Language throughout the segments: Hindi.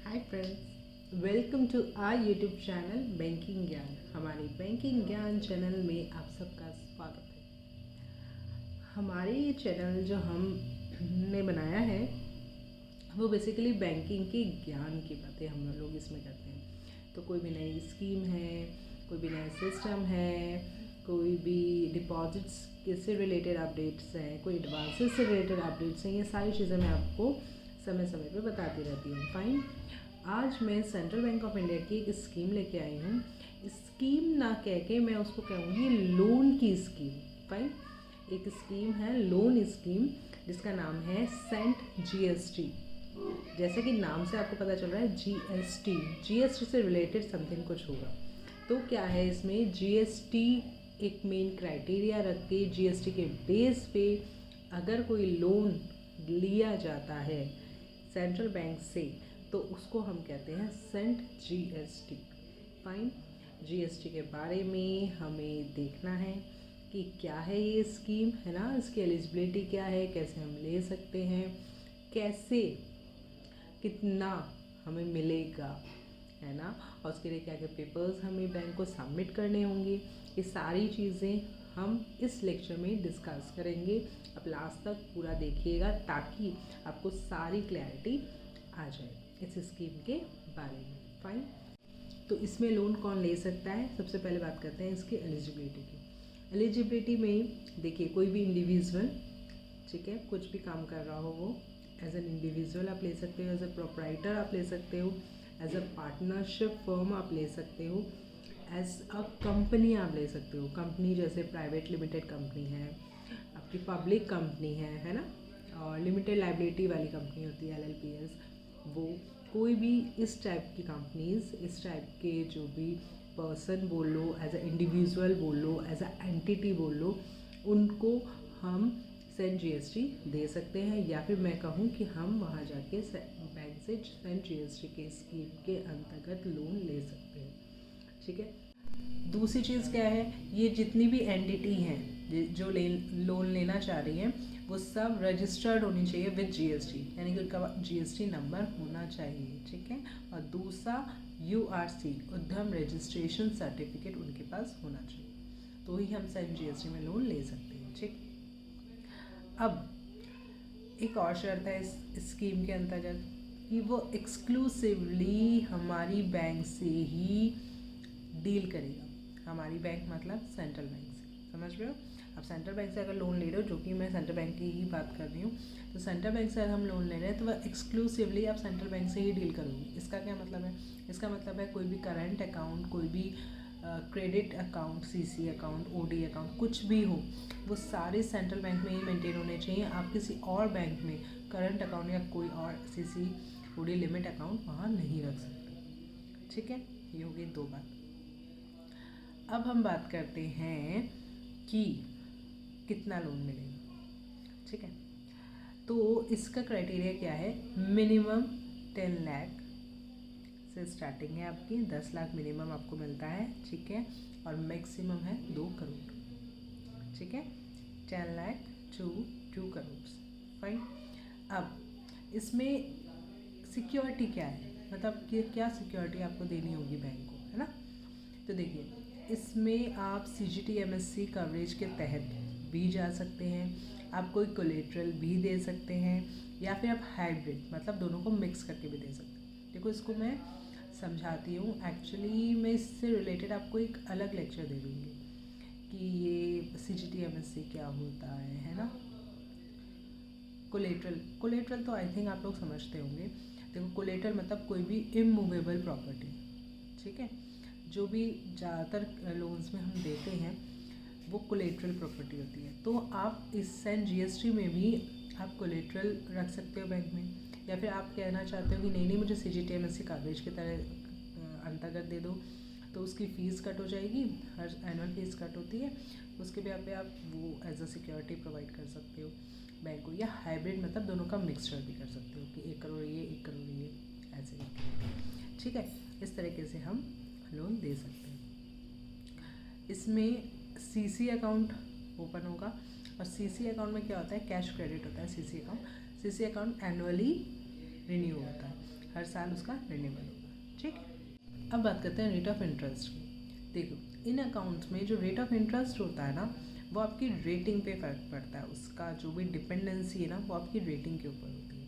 Hi friends, welcome to our YouTube channel banking Gyan. हमारे बैंकिंग ज्ञान चैनल में आप सबका स्वागत है। हमारे ये चैनल जो हमने बनाया है वो बेसिकली बैंकिंग के ज्ञान की बातें हम लोग इसमें करते हैं। तो कोई भी नई स्कीम है, कोई भी नया सिस्टम है, कोई भी डिपॉजिट्स से रिलेटेड अपडेट्स हैं, कोई एडवांसेस से रिलेटेड अपडेट्स हैं, ये सारी चीज़ें मैं आपको समय समय पे बताती रहती हूँ। फाइन, आज मैं सेंट्रल बैंक ऑफ इंडिया की एक स्कीम लेके आई हूँ। स्कीम ना कह के मैं उसको कहूँगी लोन की स्कीम। फाइन, एक स्कीम है लोन स्कीम जिसका नाम है सेंट जीएसटी। जैसे कि नाम से आपको पता चल रहा है जीएसटी से रिलेटेड समथिंग कुछ होगा। तो क्या है, इसमें जीएसटी एक मेन क्राइटेरिया रख के जीएसटी के बेस पे अगर कोई लोन लिया जाता है सेंट्रल बैंक से तो उसको हम कहते हैं सेंट जीएसटी। फाइन, जीएसटी के बारे में हमें देखना है कि क्या है ये स्कीम, है ना, इसकी एलिजिबिलिटी क्या है, कैसे हम ले सकते हैं, कैसे कितना हमें मिलेगा, है ना, और उसके लिए क्या क्या पेपर्स हमें बैंक को सबमिट करने होंगे। ये सारी चीज़ें हम इस लेक्चर में डिस्कस करेंगे। आप लास्ट तक पूरा देखिएगा ताकि आपको सारी क्लैरिटी आ जाए इस स्कीम के बारे में। फाइन, तो इसमें लोन कौन ले सकता है, सबसे पहले बात करते हैं इसकी एलिजिबिलिटी की। एलिजिबिलिटी में देखिए, कोई भी इंडिविजुअल, ठीक है, कुछ भी काम कर रहा हो वो एज एन इंडिविजुअल आप ले सकते हो, एज ए प्रोप्राइटर आप ले सकते हो, एज अ पार्टनरशिप फर्म आप ले सकते हो, एज अ कंपनी आप ले सकते हो। कंपनी जैसे प्राइवेट लिमिटेड कंपनी है, आपकी पब्लिक कंपनी है ना, और लिमिटेड लाइबिलिटी वाली कंपनी होती है LLPs, वो कोई भी इस टाइप की कंपनीज, इस टाइप के जो भी पर्सन बोल लो, एज अ इंडिविजुअल बोल लो, एज अ एंटिटी बोल लो, उनको हम सेंट जीएसटी दे सकते हैं, या फिर मैं कहूँ कि हम वहाँ जाके बैंक से सेंट जीएसटी के स्कीम के अंतर्गत लोन ले सकते हैं। ठीक है, दूसरी चीज़ क्या है, ये जितनी भी एंटिटी हैं जो लोन लेना चाह रही हैं वो सब रजिस्टर्ड होनी चाहिए विद जीएसटी, यानी कि उनका जीएसटी नंबर होना चाहिए। ठीक है, और दूसरा URC उद्यम रजिस्ट्रेशन सर्टिफिकेट उनके पास होना चाहिए, तो ही हम सेंट जीएसटी में लोन ले सकते हैं। ठीक, अब एक और शर्त है इस स्कीम के अंतर्गत कि वो एक्सक्लूसिवली हमारी बैंक से ही डील करेगा। हमारी बैंक मतलब सेंट्रल बैंक से, समझ रहे हो। अब सेंट्रल बैंक से अगर लोन ले रहे हो, जो कि मैं सेंट्रल बैंक की ही बात कर रही हूँ, तो सेंट्रल बैंक से अगर हम लोन ले रहे हैं तो वह एक्सक्लूसिवली आप सेंट्रल बैंक से ही डील करोगे। इसका क्या मतलब है, इसका मतलब है कोई भी करंट अकाउंट, कोई भी credit account, CC account, OD account, कुछ भी हो, वो सारे सेंट्रल बैंक में ही मेंटेन होने चाहिए। आप किसी और बैंक में करंट अकाउंट या कोई और CC OD लिमिट अकाउंट वहाँ नहीं रख सकते। ठीक है, ये हो गई दो बात। अब हम बात करते हैं कि कितना लोन मिलेगा। ठीक है, तो इसका क्राइटेरिया क्या है, मिनिमम 10 लाख से स्टार्टिंग है आपकी, 10 लाख मिनिमम आपको मिलता है। ठीक है, और मैक्सिमम है 2 करोड़। ठीक है, 10 लाख टू 2 करोड़। फाइन, अब इसमें सिक्योरिटी क्या है, मतलब कि क्या सिक्योरिटी आपको देनी होगी बैंक को, है ना। तो देखिए, इसमें आप CGT MSC कवरेज के तहत भी जा सकते हैं, आप कोई कोलेट्रल भी दे सकते हैं, या फिर आप हाइब्रिड मतलब दोनों को मिक्स करके भी दे सकते हैं। देखो, इसको मैं समझाती हूँ। एक्चुअली मैं इससे रिलेटेड आपको एक अलग लेक्चर दे दूँगी कि ये CGT MSC क्या होता है ना। कोलेट्रल तो आई थिंक आप लोग समझते होंगे। देखो, कोलेट्रल मतलब कोई भी इमूवेबल प्रॉपर्टी। ठीक है, जो भी ज़्यादातर लोन्स में हम देते हैं वो कोलेट्रल प्रॉपर्टी होती है। तो आप इस सेंट जीएसटी में भी आप कोलेट्रल रख सकते हो बैंक में, या फिर आप कहना चाहते हो कि नहीं मुझे CGT MSC कवरेज के तरह अंतर्गत दे दो, तो उसकी फ़ीस कट हो जाएगी, हर एनुअल फीस कट होती है, उसके ब्याह पे आप वो एज अ सिक्योरिटी प्रोवाइड कर सकते हो बैंक को, या हाइब्रिड मतलब दोनों का मिक्सचर भी कर सकते हो कि 1 करोड़ ये 1 करोड़ ये, ऐसे करके। ठीक है, इस तरीके से हम लोन दे सकते हैं। इसमें CC अकाउंट ओपन होगा, और CC अकाउंट में क्या होता है, कैश क्रेडिट होता है। CC अकाउंट एनुअली रिन्यू होता है। हर साल उसका रिन्यूअल होगा। ठीक है, अब बात करते हैं रेट ऑफ इंटरेस्ट की। देखो इन अकाउंट्स में जो रेट ऑफ इंटरेस्ट होता है ना, वो आपकी रेटिंग पे फ़र्क पड़ता है। उसका जो भी डिपेंडेंसी है ना, वो आपकी रेटिंग के ऊपर होती है।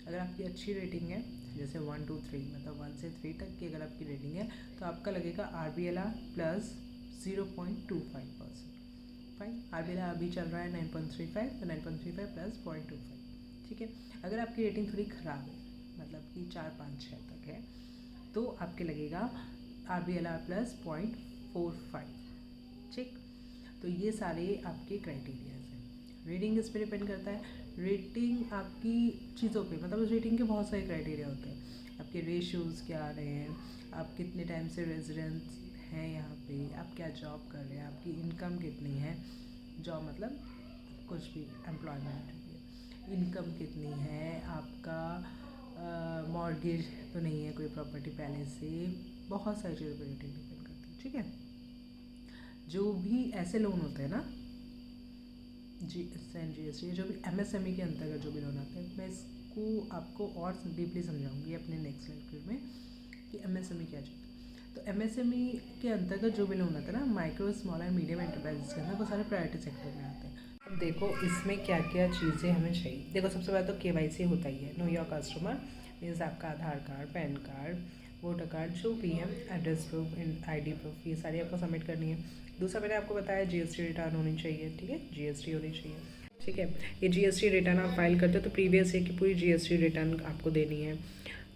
अगर आपकी अच्छी रेटिंग है, जैसे 1 2 3 मतलब 1 से 3 तक की अगर आपकी रेटिंग है, तो आपका लगेगा RBLR प्लस 0.25%। फाइन, RBLR अभी चल रहा है 9.35, तो 9.35 प्लस 0.25। ठीक है, अगर आपकी रेटिंग थोड़ी ख़राब है, मतलब कि 4 5 6 तक है, तो आपके लगेगा RBLR प्लस 0.45। ठीक, तो ये सारे आपके क्राइटेरियाज हैं। रेटिंग किस पे डिपेंड करता है? रेटिंग आपकी चीज़ों पे, मतलब उस रेटिंग के बहुत सारे क्राइटेरिया होते हैं। आपके रेशियोज़ क्या आ रहे हैं, आप कितने टाइम से रेजिडेंट हैं यहाँ पे, आप क्या जॉब कर रहे हैं, आपकी इनकम कितनी है, जॉब मतलब कुछ भी एम्प्लॉयमेंट है, इनकम कितनी है, आपका मॉर्गेज तो नहीं है कोई प्रॉपर्टी पहले से, बहुत सारी चीज़ों पर रेटिंग डिपेंड करती है। ठीक है, जो भी ऐसे लोन होते हैं ना, GST जो भी MSME के अंतर्गत जो भी लोन आते हैं, मैं इसको आपको और डीपली समझाऊंगी अपने नेक्स्ट लेक्चर में कि MSME क्या चीज़ है। तो MSME के अंतर्गत जो भी लोन आता है ना, micro small and medium enterprises के अंदर, वो सारे प्रायोरिटी सेक्टर में आते हैं। अब देखो इसमें क्या क्या चीज़ें हमें चाहिए। देखो सबसे पहले तो KYC होता ही है, नो योर कस्टमर, मीन्स आपका Aadhaar card, PAN card, voter card, जो भी है, एड्रेस प्रूफ, ID प्रूफ, ये सारी आपको सबमिट करनी है। दूसरा मैंने आपको बताया GST रिटर्न होनी चाहिए। ठीक है, GST होनी चाहिए। ठीक है, ये GST रिटर्न आप फाइल करते हो तो प्रीवियस ईयर की पूरी GST रिटर्न आपको देनी है।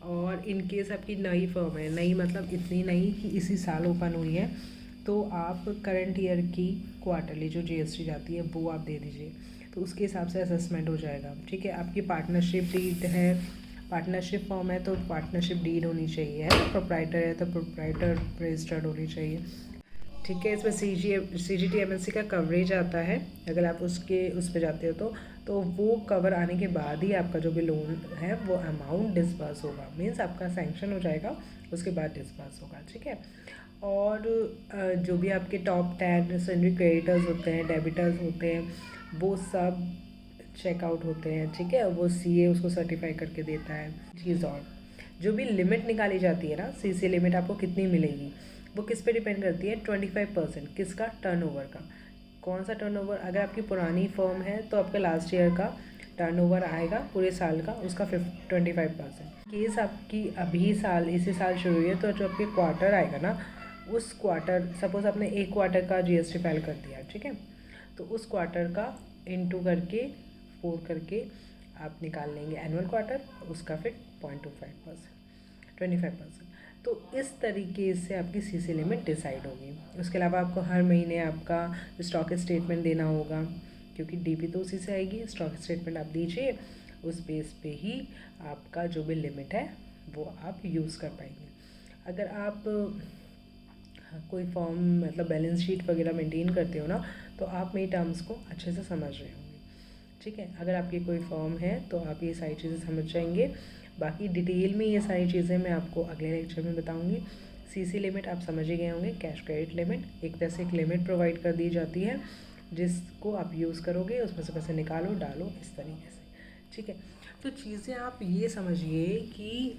और इन केस आपकी नई फर्म है, नई मतलब इतनी नई कि इसी साल ओपन हुई है, तो आप करंट ईयर की क्वार्टरली जो GST जाती है वो आप दे दीजिए, तो उसके हिसाब से असेसमेंट हो जाएगा। ठीक है, आपकी पार्टनरशिप डीड है, पार्टनरशिप फॉर्म है तो पार्टनरशिप डीड होनी चाहिए, है प्रोप्राइटर है तो प्रोप्राइटर रजिस्टर्ड होनी चाहिए। ठीक है, इसमें CGT MSC का कवरेज आता है। अगर आप उस पर जाते हो तो वो कवर आने के बाद ही आपका जो भी लोन है वो अमाउंट डिस्बर्स होगा, मीन्स आपका सैंक्शन हो जाएगा, उसके बाद डिस्बर्स होगा। ठीक है, और जो भी आपके टॉप 10 सैलरी क्रेडिटर्स होते हैं, डेबिटर्स होते हैं, वो सब चेकआउट होते हैं। ठीक है, वो CA उसको सर्टिफाई करके देता है। चीज़ और जो भी लिमिट निकाली जाती है ना, CC लिमिट आपको कितनी मिलेगी, वो किस पे डिपेंड करती है? 25%। किसका? टर्नओवर का। कौन सा टर्नओवर? अगर आपकी पुरानी फर्म है तो आपका लास्ट ईयर का टर्नओवर आएगा पूरे साल का, उसका 25%। केस आपकी अभी साल इसी साल शुरू हुई है, तो जो आपके क्वार्टर आएगा ना, उस क्वार्टर, सपोज आपने एक क्वार्टर का GST फाइल कर दिया, ठीक है, तो उस क्वार्टर का इंटू करके 4 करके आप निकाल लेंगे एनुअल क्वार्टर, उसका फिर 0.25%, 25%। तो इस तरीके से आपकी CC लिमिट डिसाइड होगी। उसके अलावा आपको हर महीने आपका स्टॉक स्टेटमेंट देना होगा, क्योंकि DP तो उसी से आएगी। स्टॉक स्टेटमेंट आप दीजिए, उस बेस पे ही आपका जो भी लिमिट है वो आप यूज़ कर पाएंगे। अगर आप कोई फॉर्म मतलब बैलेंस शीट वगैरह मेंटेन करते हो ना, तो आप मेरी टर्म्स को अच्छे से समझ रहे होंगे। ठीक है, अगर आपकी कोई फॉर्म है तो आप ये सारी चीज़ें समझ जाएंगे। बाकी डिटेल में ये सारी चीज़ें मैं आपको अगले लेक्चर में बताऊंगी। CC लिमिट आप समझ ही गए होंगे, कैश क्रेडिट लिमिट, एक तरह से एक लिमिट प्रोवाइड कर दी जाती है जिसको आप यूज़ करोगे, उसमें से पैसे निकालो डालो इस तरीके से। ठीक है, तो चीज़ें आप ये समझिए कि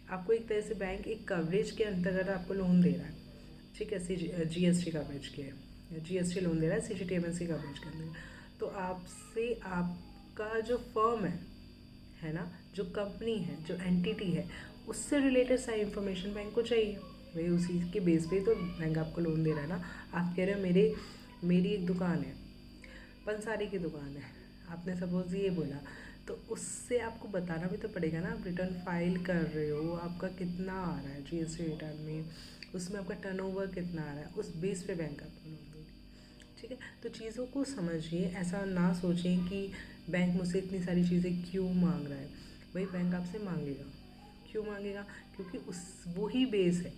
आपको एक तरह से बैंक एक कवरेज के अंतर्गत आपको लोन दे रहा है। ठीक है, GST कवरेज के GST लोन दे रहा है CGT MSC कवरेज के अंदर। तो आपसे आपका जो फर्म है ना, जो कंपनी है, जो एंटिटी है, उससे रिलेटेड सारी इन्फॉर्मेशन बैंक को चाहिए। भाई उसी के बेस पे तो बैंक आपको लोन दे रहा है ना। आप कह रहे हो मेरी एक दुकान है, पंसारी की दुकान है, आपने सपोज ये बोला, तो उससे आपको बताना भी तो पड़ेगा ना। आप रिटर्न फाइल कर रहे हो, आपका कितना आ रहा है GST रिटर्न में, उसमें आपका टर्नओवर कितना आ रहा है, उस बेस पे बैंक आपको लोन देगी। ठीक है, तो चीज़ों को समझिए, ऐसा ना सोचें कि बैंक मुझसे इतनी सारी चीज़ें क्यों मांग रहा है। भाई बैंक आपसे मांगेगा, क्यों मांगेगा? क्योंकि वो ही बेस है।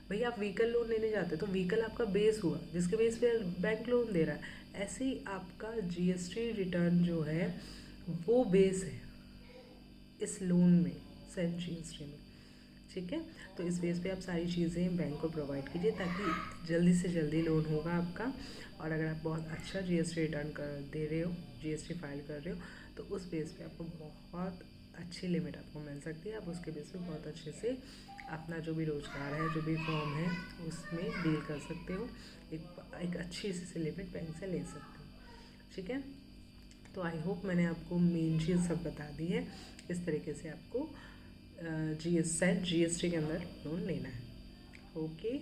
भाई आप व्हीकल लोन लेने जाते हो तो व्हीकल आपका बेस हुआ, जिसके बेस पे बैंक लोन दे रहा है। ऐसे ही आपका GST रिटर्न जो है वो बेस है इस लोन में, सेंट GST में। ठीक है, तो इस बेस पे आप सारी चीज़ें बैंक को प्रोवाइड कीजिए ताकि जल्दी से जल्दी लोन होगा आपका। और अगर आप बहुत अच्छा GST रिटर्न कर दे रहे हो, GST फाइल कर रहे हो, तो उस बेस पे आपको बहुत अच्छी लिमिट आपको मिल सकती है। आप उसके बेस पे बहुत अच्छे से अपना जो भी रोज़गार है, जो भी फॉर्म है, उसमें डील कर सकते हो। एक अच्छी सी लिमिट बैंक से ले सकते हो। ठीक है, तो आई होप मैंने आपको मेन चीज़ सब बता दी है। इस तरीके से आपको जीएसटी के अंदर लोन लेना है। ओके,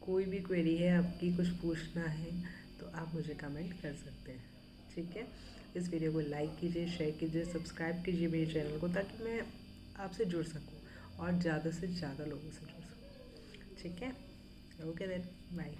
कोई भी क्वेरी है आपकी, कुछ पूछना है तो आप मुझे कमेंट कर सकते हैं। ठीक है, इस वीडियो को लाइक कीजिए, शेयर कीजिए, सब्सक्राइब कीजिए मेरे चैनल को, ताकि मैं आपसे जुड़ सकूं और ज़्यादा से ज़्यादा लोगों से जुड़ सकूं। ठीक है, ओके देन, बाय।